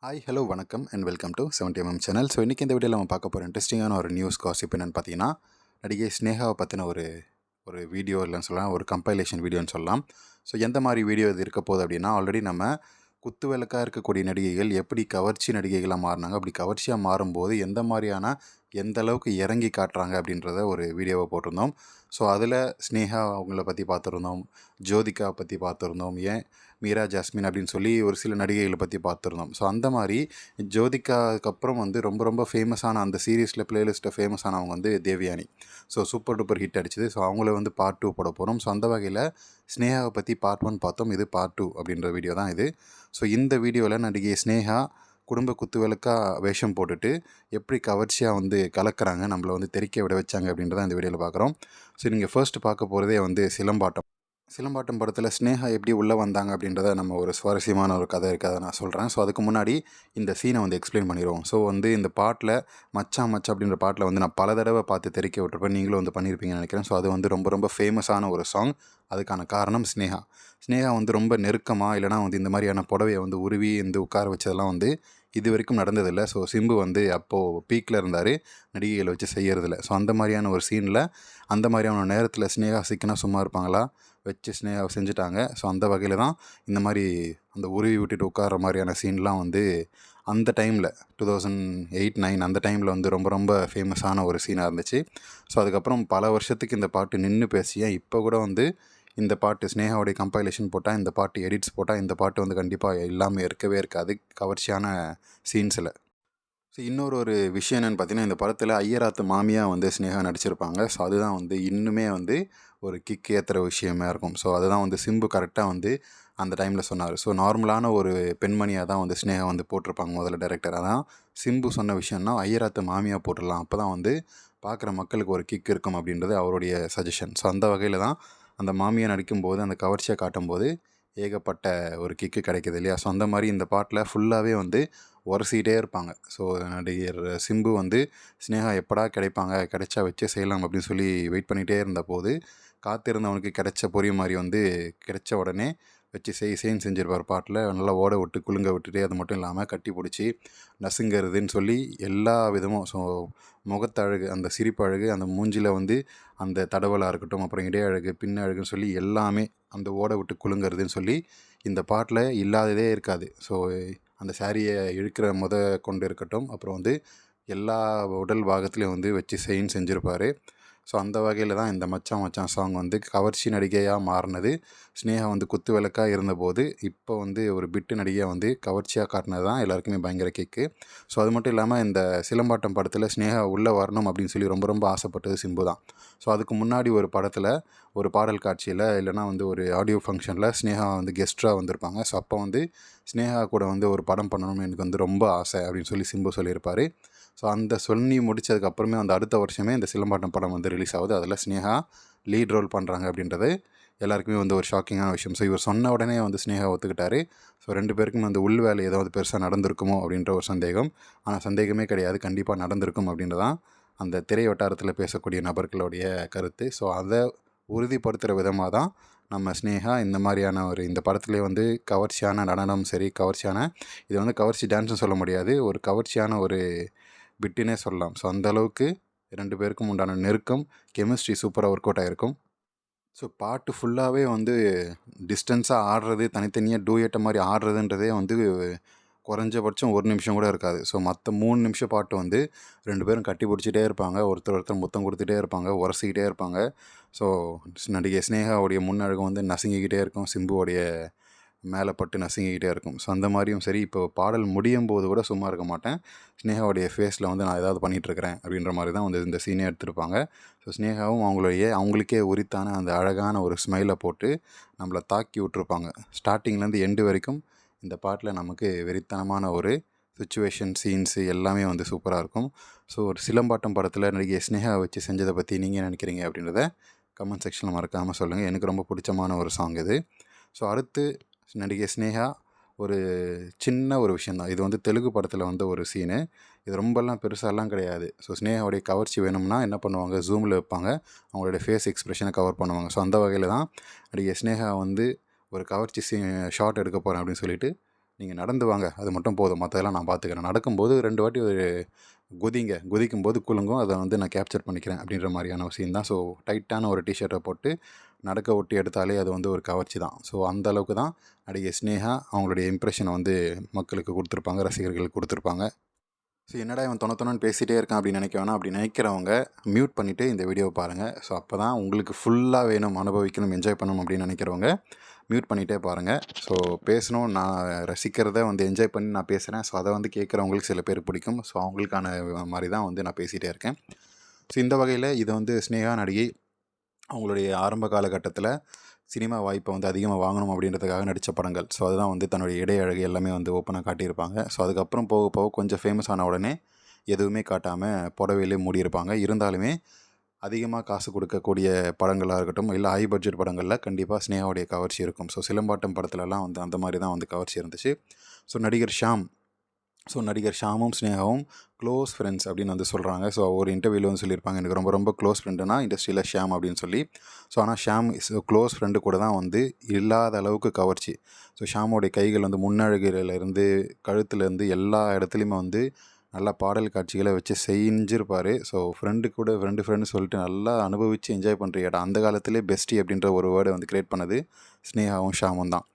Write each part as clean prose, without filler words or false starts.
Hi hello வணக்கம் and welcome to 70mm channel. So இன்றைக்கி இந்த வீடியோவில் நம்ம பார்க்க போகிற இன்ட்ரெஸ்டிங்கான ஒரு நியூஸ் காசிப் என்னென்னு பார்த்தீங்கன்னா, நடிகை ஸ்னேகாவை பற்றின ஒரு ஒரு வீடியோ இல்லைன்னு சொல்லலாம், ஒரு கம்பைலேஷன் வீடியோன்னு சொல்லலாம். ஸோ எந்த மாதிரி வீடியோ இது இருக்க போகுது அப்படின்னா, ஆல்ரெடி நம்ம குத்து விளக்காக இருக்கக்கூடிய நடிகைகள் எப்படி கவர்ச்சி நடிகைகளாக மாறினாங்க, அப்படி கவர்ச்சியாக மாறும்போது எந்த மாதிரியான எந்த அளவுக்கு இறங்கி காட்டுறாங்க அப்படின்றத ஒரு வீடியோவை போட்டிருந்தோம். ஸோ அதில் ஸ்னேகா அவங்கள பற்றி பார்த்துருந்தோம், ஜோதிகா பற்றி பார்த்துருந்தோம், ஏன் மீரா ஜாஸ்மின் அப்படின்னு சொல்லி ஒரு சில நடிகைகளை பற்றி பார்த்துருந்தோம். ஸோ அந்த மாதிரி ஜோதிகாவுக்கு அப்புறம் வந்து ரொம்ப ரொம்ப ஃபேமஸான அந்த சீரீஸில் பிளேலிஸ்ட்டில் ஃபேமஸானவங்க வந்து Devayani. So super duper hit அடிச்சது. ஸோ அவங்கள வந்து பார்ட் 2 போட போகிறோம். ஸோ அந்த வகையில் ஸ்னேகாவை பற்றி பார்ட் 1 பார்த்தோம், இது பார்ட் 2 அப்படின்ற வீடியோ தான் இது. ஸோ இந்த வீடியோவில் நடிகை ஸ்னேகா குடும்ப குத்துவிளக்காக வேஷம் போட்டுட்டு எப்படி கவர்ச்சியாக வந்து கலக்கிறாங்க, நம்மளை வந்து தெறிக்க விட வச்சாங்க அப்படின்றத இந்த வீடியோவில் பார்க்குறோம். ஸோ நீங்கள் ஃபர்ஸ்ட் பார்க்க போகிறதே வந்து சிலம்பாட்டம். சிலம்பாட்டம் படத்தில் ஸ்னேகா எப்படி உள்ளே வந்தாங்க அப்படின்றத நம்ம ஒரு சுவாரஸ்யமான ஒரு கதை இருக்குது, அதை நான் சொல்கிறேன். ஸோ அதுக்கு முன்னாடி இந்த சீனை வந்து எக்ஸ்பிளைன் பண்ணிடுவோம். ஸோ வந்து இந்த பாட்டில் மச்சான் மச்சான் அப்படின்ற பாட்டில் வந்து நான் பல தடவை பார்த்து தெறிக்க விட்டுருப்பேன், நீங்களும் வந்து பண்ணியிருப்பீங்கன்னு நினைக்கிறேன். ஸோ அது வந்து ரொம்ப ரொம்ப ஃபேமஸான ஒரு சாங். அதுக்கான காரணம் ஸ்னேகா. ஸ்னேகா வந்து ரொம்ப நெருக்கமாக இல்லைனா வந்து இந்த மாதிரியான புடவையை வந்து உருவி இந்த உட்கார வச்சதெல்லாம் வந்து இது வரைக்கும் நடந்ததில்லை. ஸோ சிம்பு வந்து அப்போது பீக்கில் இருந்தார், நடிகைகளை வச்சு செய்கிறதில்ல. ஸோ அந்த மாதிரியான ஒரு சீனில் அந்த மாதிரியான நேரத்தில் ஸ்னேகா சிக்கனா சும்மா இருப்பாங்களா, வச்சு ஸ்னேகாவை செஞ்சுட்டாங்க. ஸோ அந்த வகையில் தான் இந்த மாதிரி அந்த உருவி விட்டுட்டு உட்கார மாதிரியான சீன்லாம் வந்து அந்த டைமில் 2008-9 அந்த டைமில் வந்து ரொம்ப ரொம்ப ஃபேமஸான ஒரு சீனாக இருந்துச்சு. ஸோ அதுக்கப்புறம் பல வருஷத்துக்கு இந்த பாட்டு நின்று பேசியேன். இப்போ கூட வந்து இந்த பாட்டு ஸ்னேகாவுடைய கம்பைலேஷன் போட்டால், இந்த பாட்டு எடிட்ஸ் போட்டால், இந்த பாட்டு வந்து கண்டிப்பாக இல்லாமல் இருக்கவே இருக்காது கவர்ச்சியான சீன்ஸில். ஸோ இன்னொரு விஷயம் என்னென்னு பார்த்தீங்கன்னா, இந்த படத்தில் ஐயராத்து மாமியாக வந்து ஸ்னேகா நடிச்சிருப்பாங்க. ஸோ அதுதான் வந்து இன்னுமே வந்து ஒரு கிக் ஏற்றுற விஷயமா இருக்கும். ஸோ அதுதான் வந்து சிம்பு கரெக்டாக வந்து அந்த டைமில் சொன்னார். ஸோ நார்மலான ஒரு பெண்மணியாக தான் வந்து ஸ்னேகா வந்து போட்டிருப்பாங்க முதல்ல டைரக்டர். அதான் சிம்பு சொன்ன விஷயம்னா ஐயராத்து மாமியாக போட்டுடலாம், அப்போ தான் வந்து பார்க்குற மக்களுக்கு ஒரு கிக் இருக்கும் அப்படின்றது அவருடைய சஜஷன். ஸோ அந்த வகையில் தான் அந்த மாமியாக நடிக்கும்போது அந்த கவர்ச்சியாக காட்டும்போது ஏகப்பட்ட ஒரு கிக்கு கிடைக்கிது இல்லையா. ஸோ அந்த மாதிரி இந்த பாட்டில் ஃபுல்லாகவே வந்து உரசிக்கிட்டே இருப்பாங்க. ஸோ நடிகர் சிம்பு வந்து ஸ்னேகா எப்படா கிடைப்பாங்க, கிடைச்சா வச்சே செய்யலாம் அப்படின்னு சொல்லி வெயிட் பண்ணிகிட்டே இருந்தபோது, காத்திருந்தவனுக்கு கிடைச்ச பொரிய மாதிரி வந்து கிடைச்ச உடனே வச்சு செய்ன்னு செஞ்சிருப்பார். பாட்டில் நல்லா ஓட விட்டு குலுங்க விட்டுட்டு, அது மட்டும் இல்லாமல் கட்டி பிடிச்சி நசுங்கிறதுன்னு சொல்லி எல்லா விதமும். ஸோ முகத்தழகு, அந்த சிரிப்பு அழகு, அந்த மூஞ்சில் வந்து அந்த தடவலாக இருக்கட்டும், அப்புறம் இடையழகு பின்ன அழகுன்னு சொல்லி எல்லாமே அந்த ஓட விட்டு குலுங்கிறதுன்னு சொல்லி இந்த பாட்டில் இல்லாததே இருக்காது. ஸோ அந்த சாரியை இழுக்கிற கொண்டு இருக்கட்டும், அப்புறம் வந்து எல்லா உடல் பாகத்துலேயும் வந்து வச்சு செய்ன்னு செஞ்சுருப்பார். ஸோ அந்த வகையில் தான் இந்த மச்சான் மச்சான் சாங் வந்து கவர்ச்சி நடிகையாக மாறினது. ஸ்னேகா வந்து குத்து விளக்காக இருந்தபோது இப்போ வந்து ஒரு பிட்டு நடிகையாக வந்து கவர்ச்சியாக காட்டினது தான் எல்லாருக்குமே பயங்கர கிக்கு. ஸோ அது மட்டும் இல்லாமல் இந்த சிலம்பாட்டம் படத்தில் ஸ்னேகா உள்ளே வரணும் அப்படின்னு சொல்லி ரொம்ப ரொம்ப ஆசைப்பட்டது சிம்பு தான். ஸோ அதுக்கு முன்னாடி ஒரு படத்தில் ஒரு பாடல் காட்சியில் இல்லைனா வந்து ஒரு ஆடியோ ஃபங்க்ஷனில் ஸ்னேகா வந்து கெஸ்ட்டாக வந்திருப்பாங்க. ஸோ அப்போ வந்து ஸ்னேகா கூட வந்து ஒரு படம் பண்ணணும்னு எனக்கு வந்து ரொம்ப ஆசை அப்படின்னு சொல்லி சிம்பு சொல்லியிருப்பார். ஸோ அந்த சொல்லி முடித்ததுக்கப்புறமே வந்து அடுத்த வருஷமே இந்த சிலம்பாட்டம் படம் வந்து ரிலீஸ் ஆகுது. அதில் ஸ்னேகா லீட் ரோல் பண்ணுறாங்க அப்படின்றது எல்லாருக்குமே வந்து ஒரு ஷாக்கிங்கான விஷயம். ஸோ இவர் சொன்ன உடனே வந்து ஸ்னேகா ஒத்துக்கிட்டார். ஸோ 2 பேருக்கும் அந்த உள் வேலை ஏதாவது பெருசாக நடந்திருக்குமோ அப்படின்ற ஒரு சந்தேகம். ஆனால் சந்தேகமே கிடையாது, கண்டிப்பாக நடந்திருக்கும் அப்படின்றதான் அந்த திரை வட்டாரத்தில் பேசக்கூடிய நபர்களுடைய கருத்து. ஸோ அதை உறுதிப்படுத்துகிற விதமாக தான் நம்ம ஸ்னேகா இந்த மாதிரியான ஒரு இந்த படத்துலேயே வந்து கவர்ச்சியான நடனம் சரி, கவர்ச்சியான இது வந்து கவர்ச்சி டான்ஸ்னு சொல்ல முடியாது, ஒரு கவர்ச்சியான ஒரு பிட்டுனே சொல்லலாம். ஸோ அந்தளவுக்கு 2 பேருக்கும் உண்டான நெருக்கம், கெமிஸ்ட்ரி சூப்பராக ஒர்க் அவுட் ஆகிருக்கும். ஸோ பாட்டு ஃபுல்லாகவே வந்து டிஸ்டன்ஸாக ஆடுறது, தனித்தனியாக டூயட்டை மாதிரி ஆடுறதுன்றதே வந்து குறைஞ்சபட்சம் 1 நிமிஷம் கூட இருக்காது. ஸோ மற்ற 3 நிமிஷம் பாட்டு வந்து 2 பேரும் கட்டி பிடிச்சிட்டே இருப்பாங்க, ஒருத்தர் முத்தம் கொடுத்துட்டே இருப்பாங்க, உரசிக்கிட்டே இருப்பாங்க. ஸோ நடிகை ஸ்னேகாவுடைய முன்னழகம் வந்து நசுங்கிக்கிட்டே இருக்கும், சிம்புவோடைய மேலே பட்டு நசுங்கிக்கிட்டே இருக்கும். ஸோ அந்த மாதிரியும் சரி, இப்போ பாடல் முடியும் போது கூட சும்மா இருக்க மாட்டேன், ஸ்னேகாவுடைய ஃபேஸில் வந்து நான் ஏதாவது பண்ணிகிட்ருக்கிறேன் அப்படின்ற மாதிரி தான் வந்து இந்த சீனே எடுத்திருப்பாங்க. ஸோ ஸ்னேகாவும் அவங்களுக்கே உரித்தான அந்த அழகான ஒரு ஸ்மைலை போட்டு நம்மளை தாக்கி விட்ருப்பாங்க. ஸ்டார்டிங்லேருந்து எண்டு வரைக்கும் இந்த பாட்டில் நமக்கு வெறித்தனமான ஒரு சிச்சுவேஷன், சீன்ஸு எல்லாமே வந்து சூப்பராக இருக்கும். ஸோ ஒரு சிலம்பாட்டம் படத்தில் நடிகை ஸ்னேகா வச்சு செஞ்சதை பற்றி நீங்கள் நினைக்கிறீங்க அப்படின்றத கமெண்ட் செக்ஷனில் மறக்காமல் சொல்லுங்கள். எனக்கு ரொம்ப பிடிச்சமான ஒரு சாங் இது. ஸோ அடுத்து நடிகை ஸ்னேகா ஒரு சின்ன ஒரு விஷயந்தான். இது வந்து தெலுங்கு படத்தில் வந்து ஒரு சீனு. இது ரொம்பலாம் பெருசாலாம் கிடையாது. ஸோ ஸ்னேகாவுடைய கவர்ச்சி வேணும்னா என்ன பண்ணுவாங்க, ஜூமில் வைப்பாங்க, அவங்களுடைய ஃபேஸ் எக்ஸ்ப்ரெஷனை கவர் பண்ணுவாங்க. ஸோ அந்த வகையில் தான் நடிகை ஸ்னேகா வந்து ஒரு கவர்ச்சி ஷாட் எடுக்க போகிறேன் அப்படின்னு சொல்லிட்டு நீங்கள் நடந்து வாங்க, அது மட்டும் போதும், மற்றதெல்லாம் நான் பார்த்துக்கிறேன். நடக்கும்போது 2 வாட்டி ஒரு குதிக்கும்போது குலுங்கும், அதை வந்து நான் கேப்சர் பண்ணிக்கிறேன் அப்படின்ற மாதிரியான ஒரு சீன் தான். ஸோ டைட்டான ஒரு டிஷர்ட்டை போட்டு நடக்க ஒட்டி எடுத்தாலே அது வந்து ஒரு கவர்ச்சி தான். ஸோ அந்த அளவுக்கு தான் நடிகை ஸ்னேகா அவங்களுடைய இம்ப்ரெஷனை வந்து மக்களுக்கு கொடுத்துருப்பாங்க, ரசிகர்களுக்கு கொடுத்துருப்பாங்க. ஸோ என்னடா இவன் தொணன்னு பேசிகிட்டே இருக்கான் அப்படின்னு நினைக்க வேணாம். அப்படி நினைக்கிறவங்க மியூட் பண்ணிவிட்டு இந்த வீடியோவை பாருங்கள். ஸோ அப்போ தான் உங்களுக்கு ஃபுல்லாக வேணும், அனுபவிக்கணும், என்ஜாய் பண்ணணும் அப்படின்னு நினைக்கிறவங்க மியூட் பண்ணிகிட்டே பாருங்கள். ஸோ பேசணும், நான் ரசிக்கிறத வந்து என்ஜாய் பண்ணி நான் பேசுகிறேன். ஸோ அதை வந்து கேட்குறவங்களுக்கு சில பேர் பிடிக்கும். ஸோ அவங்களுக்கான மாதிரி தான் வந்து நான் பேசிகிட்டே இருக்கேன். ஸோ இந்த வகையில் இது வந்து ஸ்னேகா நடிகை அவங்களுடைய ஆரம்ப காலகட்டத்தில் சினிமா வாய்ப்பை வந்து அதிகமாக வாங்கணும் அப்படின்றதுக்காக நடித்த படங்கள். ஸோ அதுதான் வந்து தன்னுடைய இடை அழகு எல்லாமே வந்து ஓப்பனாக காட்டியிருப்பாங்க. ஸோ அதுக்கப்புறம் போக போக கொஞ்சம் ஃபேமஸ் ஆன உடனே எதுவுமே காட்டாமல் புடவையிலே மூடியிருப்பாங்க. இருந்தாலுமே அதிகமாக காசு கொடுக்கக்கூடிய படங்களாக இருக்கட்டும், இல்லை ஹை பட்ஜெட் படங்களில் கண்டிப்பாக ஸ்னேகாவுடைய கவர்ச்சி இருக்கும். ஸோ சிலம்பாட்டம் படத்துலலாம் வந்து அந்த மாதிரி தான் வந்து கவர்ச்சி இருந்துச்சு. ஸோ நடிகர் ஷாமும் ஸ்னேகாவும் க்ளோஸ் ஃப்ரெண்ட்ஸ் அப்படின்னு வந்து சொல்கிறாங்க. ஸோ ஒரு இன்டர்வியூவில் வந்து சொல்லியிருப்பாங்க, எனக்கு ரொம்ப ரொம்ப க்ளோஸ் ஃப்ரெண்டுனா இண்டஸ்ட்ரியில் ஷாம் அப்படின்னு சொல்லி. ஸோ ஆனால் ஷாம் க்ளோஸ் ஃப்ரெண்டு கூட தான் வந்து இல்லாத அளவுக்கு கவர்ச்சி. ஸோ ஷாமோடைய கைகள் வந்து முன்னழகிலேருந்து கழுத்துலேருந்து எல்லா இடத்துலையுமே வந்து நல்லா பாடல் காட்சிகளை வச்சு செஞ்சிருப்பார். ஸோ ஃப்ரெண்டு சொல்லிட்டு நல்லா அனுபவித்து என்ஜாய் பண்ணுற இடம். அந்த காலத்திலே பெஸ்டி அப்படின்ற ஒரு வேர்டை வந்து க்ரியேட் பண்ணது ஸ்னேகாவும் ஷாமும் தான்.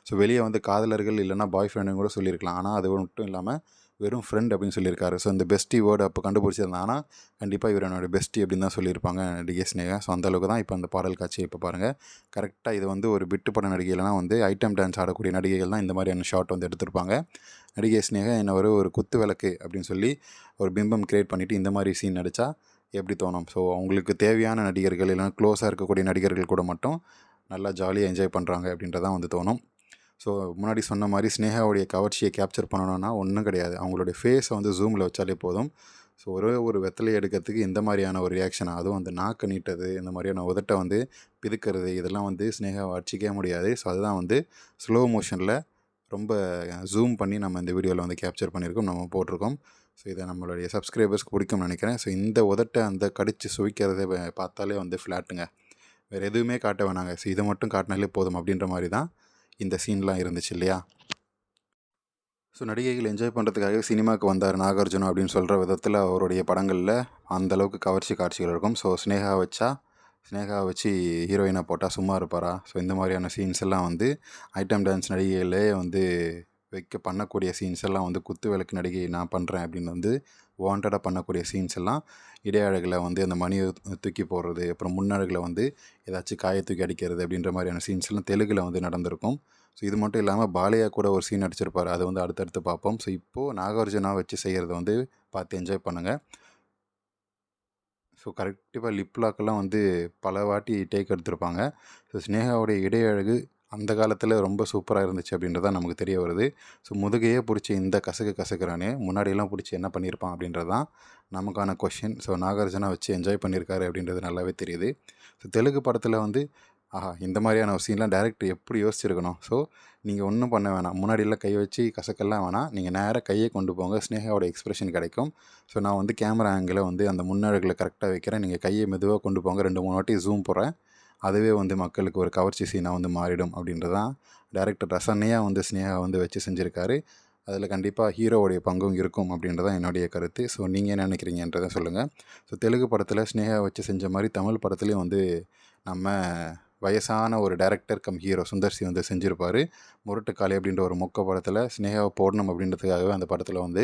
ஸோ வெளியே வந்து காதலர்கள் இல்லைனா பாய் ஃப்ரெண்டுன்னு கூட சொல்லியிருக்கலாம். ஆனால் அது மட்டும் இல்லாமல் வெறும் ஃப்ரெண்ட் அப்படின்னு சொல்லியிருக்காரு. ஸோ இந்த பெஸ்டி வேர்டு அப்போ கண்டுபிடிச்சிருந்தாங்கன்னா கண்டிப்பாக இவர் என்னோடய பெஸ்டி அப்படின்னு தான் சொல்லியிருப்பாங்க நடிகை ஸ்னேகா. ஸோ அந்தளவுக்கு தான் இப்போ அந்த பாடல் காட்சி இப்போ பாருங்கள். கரெக்டாக இது வந்து ஒரு பிட்டு பட நடிகைகள்னா வந்து ஐட்டம் டான்ஸ் ஆடக்கூடிய நடிகைகள் தான் இந்த மாதிரியான ஷாட் வந்து எடுத்திருப்பாங்க. நடிகை ஸ்னேகா என்ன ஒரு குத்து விளக்கு அப்படின்னு சொல்லி ஒரு பிம்பம் க்ரியேட் பண்ணிவிட்டு இந்த மாதிரி சீன் நடித்தா எப்படி தோணும்? ஸோ அவங்களுக்கு தேவையான நடிகர்கள் இல்லைனா க்ளோஸாக இருக்கக்கூடிய நடிகர்கள் கூட மட்டும் நல்லா ஜாலியாக என்ஜாய் பண்ணுறாங்க அப்படின்றதான் வந்து தோணும். ஸோ முன்னாடி சொன்ன மாதிரி ஸ்னேகாவுடைய கவர்ச்சியை கேப்சர் பண்ணணும்னா ஒன்றும் கிடையாது. அவங்களுடைய ஃபேஸை வந்து ஜூமில் வச்சாலே போதும். ஸோ ஒரே ஒரு வெத்தலை எடுக்கிறதுக்கு இந்த மாதிரியான ஒரு ரியாக்ஷன், அதுவும் அந்த நாக்கு நீட்டது, இந்த மாதிரியான உதட்டை வந்து பிதுக்கிறது, இதெல்லாம் வந்து ஸ்னேகாவை அடிச்சிக்கவே முடியாது. ஸோ அதுதான் வந்து ஸ்லோ மோஷனில் ரொம்ப ஜூம் பண்ணி நம்ம இந்த வீடியோவில் வந்து கேப்சர் பண்ணியிருக்கோம், நம்ம போட்டிருக்கோம். ஸோ இதை நம்மளுடைய சப்ஸ்கிரைபர்ஸ்க்கு பிடிக்கும்னு நினைக்கிறேன். ஸோ இந்த உதட்டை அந்த கடித்து சுவிக்கிறத பார்த்தாலே வந்து ஃப்ளாட்டுங்க, வேறு எதுவுமே காட்ட வேணாங்க. ஸோ இதை மட்டும் காட்டினாலே போதும் அப்படின்ற மாதிரி தான் இந்த சீன்லாம் இருந்துச்சு இல்லையா? ஸோ நடிகைகள் என்ஜாய் பண்ணுறதுக்காக சினிமாவுக்கு வந்தார் நாகார்ஜுனா அப்படின்னு சொல்கிற விதத்தில் அவருடைய படங்களில் அந்தளவுக்கு கவர்ச்சி காட்சிகள் இருக்கும். ஸோ ஸ்னேகாவை வச்சு ஹீரோயினாக போட்டால் சும்மா இருப்பாரா? ஸோ இந்த மாதிரியான சீன்ஸ் எல்லாம் வந்து ஐட்டம் டான்ஸ் நடிகைகளே வந்து பண்ணக்கூடிய சீன்ஸ் எல்லாம் வந்து குத்து விளக்கு நடிகை நான் பண்ணுறேன் அப்படின்னு வந்து வாண்டடாக பண்ணக்கூடிய சீன்ஸ் எல்லாம் இடையழகில் வந்து அந்த மணியை தூக்கி போடுறது, அப்புறம் முன்னழகில் வந்து ஏதாச்சும் காயை தூக்கி அடிக்கிறது அப்படின்ற மாதிரியான சீன்ஸ் எல்லாம் தெலுங்கில் வந்து நடந்திருக்கும். ஸோ இது மட்டும் இல்லாமல் பாலையா கூட ஒரு சீன் அடிச்சிருப்பார், அது வந்து அடுத்தடுத்து பார்ப்போம். ஸோ இப்போது நாகார்ஜுனா வச்சு செய்கிறத வந்து பார்த்து என்ஜாய் பண்ணுங்கள். ஸோ கரெக்டிவாக லிப் லாக்கெல்லாம் வந்து பல வாட்டி டேக் எடுத்திருப்பாங்க. ஸோ ஸ்னேகாவுடைய இடையழகு அந்த காலத்தில் ரொம்ப சூப்பராக இருந்துச்சு அப்படின்றதான் நமக்கு தெரிய வருது. ஸோ முதுகையே பிடிச்சி இந்த கசக்குறானே, முன்னாடியெல்லாம் பிடிச்சி என்ன பண்ணியிருப்பான் அப்படின்றது தான் நமக்கான கொஷின். ஸோ நாகார்ஜுனா வச்சு என்ஜாய் பண்ணியிருக்காரு அப்படின்றது நல்லாவே தெரியுது. ஸோ தெலுங்கு படத்தில் வந்து இந்த மாதிரியான ஒரு சீன்லாம் டேரக்டர் எப்படி யோசிச்சிருக்கணும்? ஸோ நீங்கள் ஒன்றும் பண்ண வேணாம், முன்னாடியெல்லாம் கை வச்சு கசக்கெல்லாம் வேணாம், நீங்கள் நேராக கையை கொண்டு போங்க, ஸ்னேகாவோட எக்ஸ்ப்ரெஷன் கிடைக்கும். ஸோ நான் வந்து கேமரா ஆங்கிளை வந்து அந்த முன்னழகில் கரெக்டாக வைக்கிறேன், நீங்கள் கையை மெதுவாக கொண்டு போங்க, 2-3 வாட்டி ஜூம் போடுறேன், அதுவே வந்து மக்களுக்கு ஒரு கவர்ச்சி சீனாக வந்து மாறிடும் அப்படின்றதான் டேரக்டர் ரசனையாக வந்து ஸ்னேகா வந்து வச்சு செஞ்சுருக்காரு. அதில் கண்டிப்பாக ஹீரோவுடைய பங்கும் இருக்கும் அப்படின்றதான் என்னுடைய கருத்து. ஸோ நீங்கள் என்ன நினைக்கிறீங்கன்றதை சொல்லுங்கள். ஸோ தெலுங்கு படத்தில் ஸ்னேகா வச்சு செஞ்ச மாதிரி தமிழ் படத்துலேயும் வந்து நம்ம வயசான ஒரு டேரக்டர் கம் ஹீரோ சுந்தர்சி வந்து செஞ்சுருப்பார். முரட்டுக்காளி அப்படின்ற ஒரு மொக்க படத்தில் ஸ்னேகாவை போடணும் அப்படின்றதுக்காகவே அந்த படத்தில் வந்து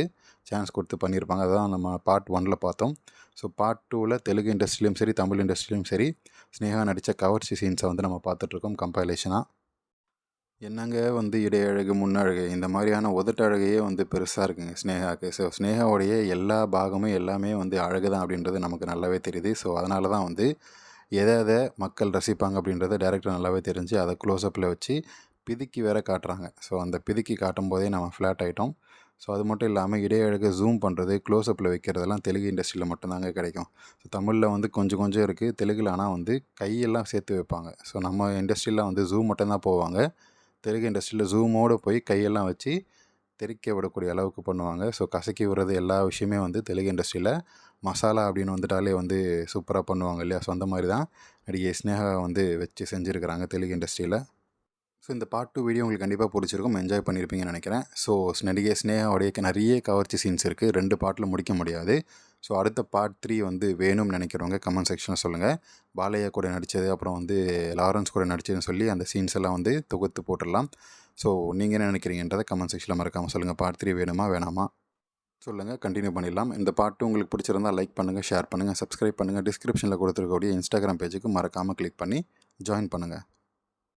சான்ஸ் கொடுத்து பண்ணியிருப்பாங்க. அதுதான் நம்ம பார்ட் 1ல் பார்த்தோம். ஸோ பார்ட் 2ல் தெலுங்கு இண்டஸ்ட்ரியிலும் சரி, தமிழ் இண்டஸ்ட்ரியிலும் சரி, ஸ்னேகா நடித்த கவர்ச்சி சீன்ஸை வந்து நம்ம பார்த்துட்ருக்கோம் கம்பைலேஷனாக. என்னங்க வந்து இடையழகு, முன்னழகு, இந்த மாதிரியான உதட்டழகையே வந்து பெருசாக இருக்குங்க ஸ்னேகாவுக்கு. ஸோ ஸ்னேகாவுடைய எல்லா பாகமும் எல்லாமே வந்து அழகு தான் அப்படின்றது நமக்கு நல்லாவே தெரியுது. ஸோ அதனால தான் வந்து எதை மக்கள் ரசிப்பாங்க அப்படின்றத டேரக்டர் நல்லாவே தெரிஞ்சு அதை க்ளோஸ்அப்பில் வச்சு பிதுக்கி வேற காட்டுறாங்க. ஸோ அந்த பிதுக்கி காட்டும் போதே நம்ம ஃப்ளாட் ஆகிட்டோம். ஸோ அது மட்டும் இல்லாமல் இடையழகு ஜூம் பண்ணுறது, க்ளோஸ்அப்பில் வைக்கிறதெல்லாம் தெலுங்கு இண்டஸ்ட்ரியில் மட்டும்தாங்க கிடைக்கும். ஸோ தமிழில் வந்து கொஞ்சம் இருக்குது, தெலுங்கில் ஆனால் வந்து கையெல்லாம் சேர்த்து வைப்பாங்க. ஸோ நம்ம இண்டஸ்ட்ரியில் வந்து ஜூம் மட்டும்தான் போவாங்க. தெலுங்கு இண்டஸ்ட்ரியில் ஜூமோடு போய் கையெல்லாம் வச்சு தெறிக்க விடக்கூடிய அளவுக்கு பண்ணுவாங்க. ஸோ கசக்கி விடுறது எல்லா விஷயமே வந்து தெலுங்கு இண்டஸ்ட்ரியில் மசாலா அப்படின்னு வந்துட்டாலே வந்து சூப்பராக பண்ணுவாங்க இல்லையா? ஸோ அந்த மாதிரி தான் நடிகை ஸ்னேகா வந்து வச்சு செஞ்சுருக்கிறாங்க தெலுங்கு இண்டஸ்ட்ரியில். ஸோ இந்த பார்ட் 2 வீடியோ உங்களுக்கு கண்டிப்பாக பிடிச்சிருக்கும், என்ஜாய் பண்ணியிருப்பீங்கன்னு நினைக்கிறேன். ஸோ நடிகை ஸ்னேகாவுடைய நிறைய கவர்ச்சி சீன்ஸ் இருக்குது, 2 பார்ட்டில் முடிக்க முடியாது. ஸோ அடுத்த பார்ட் 3 வந்து வேணும்னு நினைக்கிறவங்க கமெண்ட் செக்ஷனில் சொல்லுங்கள். பாலையா கூட நடித்தது, அப்புறம் வந்து லாரன்ஸ் கூட நடிச்சதுன்னு சொல்லி அந்த சீன்ஸ் எல்லாம் வந்து தொகுத்து போட்டுடலாம். ஸோ நீங்கள் என்ன நினைக்கிறீங்கன்றதை கமெண்ட் செக்ஷனில் மறக்காமல் சொல்லுங்கள். பார்ட் 3 வேணுமா வேணாமா சொல்லுங்கள், கண்டினியூ பண்ணிடலாம். இந்த பார்ட் 2 உங்களுக்கு பிடிச்சிருந்தால் லைக் பண்ணுங்கள், ஷேர் பண்ணுங்கள், சப்ஸ்கிரைப் பண்ணுங்கள். டிஸ்கிரிப்ஷனில் கொடுத்துருக்கக்கூடிய இன்ஸ்டாகிராம் பேஜுக்கு மறக்காமல் கிளிக் பண்ணி ஜாயின் பண்ணுங்கள்.